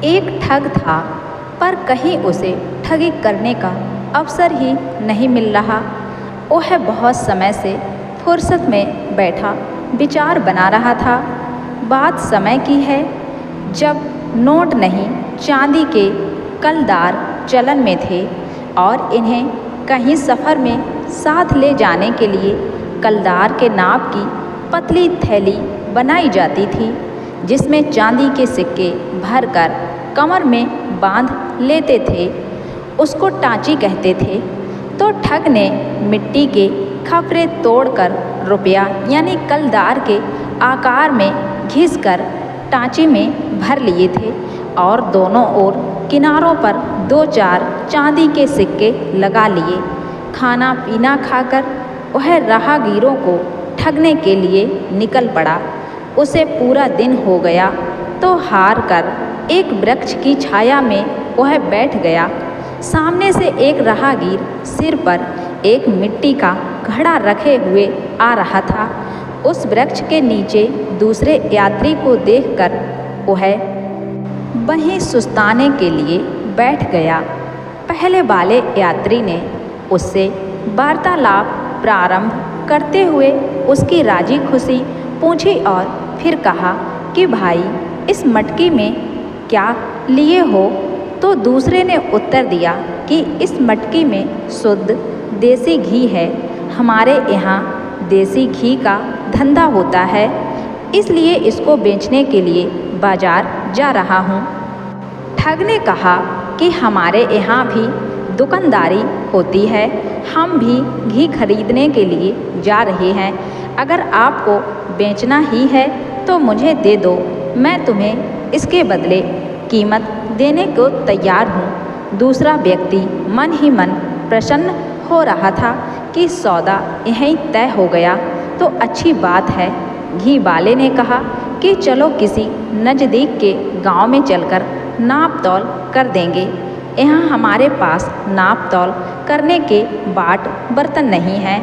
एक ठग था, पर कहीं उसे ठगी करने का अवसर ही नहीं मिल रहा। वह बहुत समय से फुर्सत में बैठा विचार बना रहा था। बात समय की है, जब नोट नहीं चांदी के कलदार चलन में थे और इन्हें कहीं सफ़र में साथ ले जाने के लिए कलदार के नाप की पतली थैली बनाई जाती थी, जिसमें चांदी के सिक्के भरकर कमर में बांध लेते थे। उसको टाँची कहते थे। तो ठग ने मिट्टी के खपरे तोड़कर रुपया यानी कलदार के आकार में घिसकर टाँची में भर लिए थे और दोनों ओर किनारों पर 2-4 चांदी के सिक्के लगा लिए। खाना पीना खाकर वह राहगीरों को ठगने के लिए निकल पड़ा। उसे पूरा दिन हो गया तो हार कर एक वृक्ष की छाया में वह बैठ गया। सामने से एक राहगीर सिर पर एक मिट्टी का घड़ा रखे हुए आ रहा था। उस वृक्ष के नीचे दूसरे यात्री को देखकर वह वहीं सुस्ताने के लिए बैठ गया। पहले वाले यात्री ने उससे वार्तालाप प्रारंभ करते हुए उसकी राजी खुशी पूछी और फिर कहा कि भाई, इस मटकी में क्या लिए हो? तो दूसरे ने उत्तर दिया कि इस मटकी में शुद्ध देसी घी है। हमारे यहाँ देसी घी का धंधा होता है, इसलिए इसको बेचने के लिए बाजार जा रहा हूँ। ठग ने कहा कि हमारे यहाँ भी दुकानदारी होती है, हम भी घी खरीदने के लिए जा रहे हैं। अगर आपको बेचना ही है तो मुझे दे दो, मैं तुम्हें इसके बदले कीमत देने को तैयार हूँ। दूसरा व्यक्ति मन ही मन प्रसन्न हो रहा था कि सौदा यहीं तय हो गया तो अच्छी बात है। घी वाले ने कहा कि चलो किसी नज़दीक के गांव में चलकर नाप तौल कर देंगे। यहाँ हमारे पास नाप तौल करने के बाट बर्तन नहीं हैं।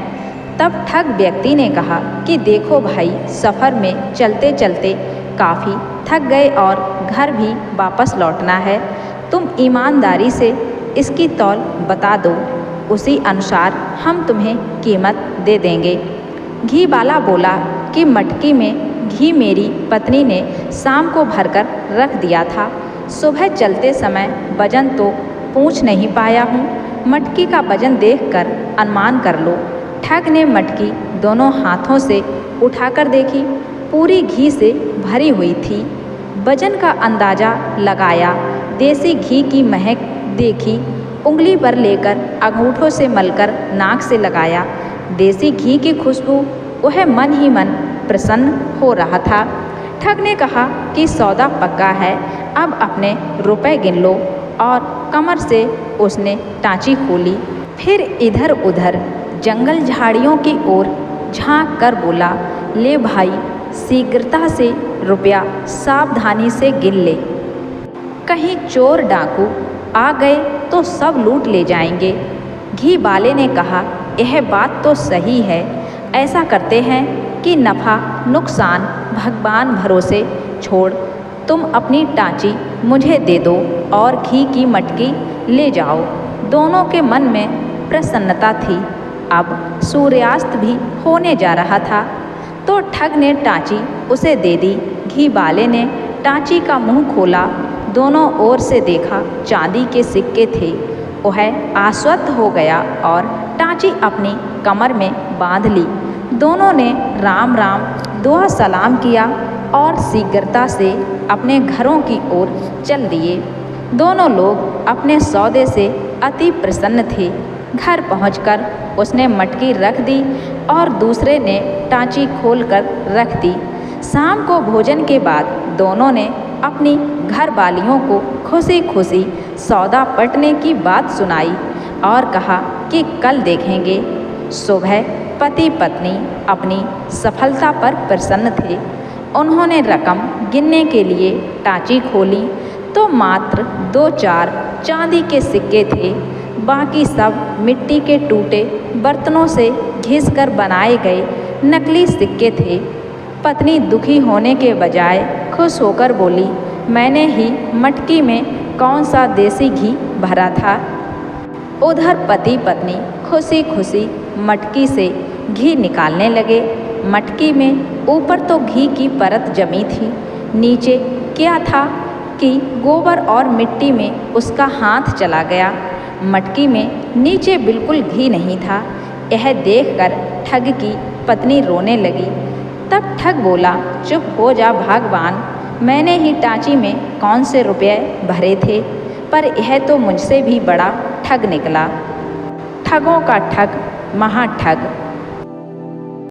तब ठग व्यक्ति ने कहा कि देखो भाई, सफ़र में चलते चलते काफ़ी थक गए और घर भी वापस लौटना है। तुम ईमानदारी से इसकी तौल बता दो, उसी अनुसार हम तुम्हें कीमत दे देंगे। घी वाला बोला कि मटकी में घी मेरी पत्नी ने शाम को भरकर रख दिया था। सुबह चलते समय वजन तो पूछ नहीं पाया हूँ, मटकी का वजन देखकर अनुमान कर लो। ठग ने मटकी दोनों हाथों से उठाकर देखी, पूरी घी से भरी हुई थी। वजन का अंदाज़ा लगाया, देसी घी की महक देखी, उंगली पर लेकर अंगूठों से मलकर नाक से लगाया। देसी घी की खुशबू, वह मन ही मन प्रसन्न हो रहा था। ठग ने कहा कि सौदा पक्का है, अब अपने रुपए गिन लो। और कमर से उसने टाँची खोली। फिर इधर उधर जंगल झाड़ियों की ओर झांक कर बोला, ले भाई, शीघ्रता से रुपया सावधानी से गिन ले, कहीं चोर डाकू आ गए तो सब लूट ले जाएंगे। घी वाले ने कहा, यह बात तो सही है, ऐसा करते हैं कि नफ़ा नुकसान भगवान भरोसे छोड़ तुम अपनी टाँची मुझे दे दो और घी की मटकी ले जाओ। दोनों के मन में प्रसन्नता थी। अब सूर्यास्त भी होने जा रहा था तो ठग ने टाँची उसे दे दी। घी वाले ने टाँची का मुंह खोला, दोनों ओर से देखा, चांदी के सिक्के थे। वह आश्वस्त हो गया और टाँची अपनी कमर में बांध ली। दोनों ने राम राम दुआ सलाम किया और शीघ्रता से अपने घरों की ओर चल दिए। दोनों लोग अपने सौदे से अति प्रसन्न थे। घर पहुंचकर उसने मटकी रख दी और दूसरे ने टाँची खोलकर रख दी। शाम को भोजन के बाद दोनों ने अपनी घरवालियों को खुशी खुशी सौदा पटने की बात सुनाई और कहा कि कल देखेंगे। सुबह पति पत्नी अपनी सफलता पर प्रसन्न थे। उन्होंने रकम गिनने के लिए टाँची खोली तो मात्र 2-4 चांदी के सिक्के थे। बाकी सब मिट्टी के टूटे बर्तनों से घिसकर बनाए गए नकली सिक्के थे। पत्नी दुखी होने के बजाय खुश होकर बोली, मैंने ही मटकी में कौन सा देसी घी भरा था। उधर पति पत्नी खुशी खुशी मटकी से घी निकालने लगे। मटकी में ऊपर तो घी की परत जमी थी, नीचे क्या था कि गोबर और मिट्टी में उसका हाथ चला गया। मटकी में नीचे बिल्कुल घी नहीं था। यह देखकर ठग की पत्नी रोने लगी। तब ठग बोला, चुप हो जा भगवान, मैंने ही टाँची में कौन से रुपये भरे थे, पर यह तो मुझसे भी बड़ा ठग निकला। ठगों का ठग महाठग।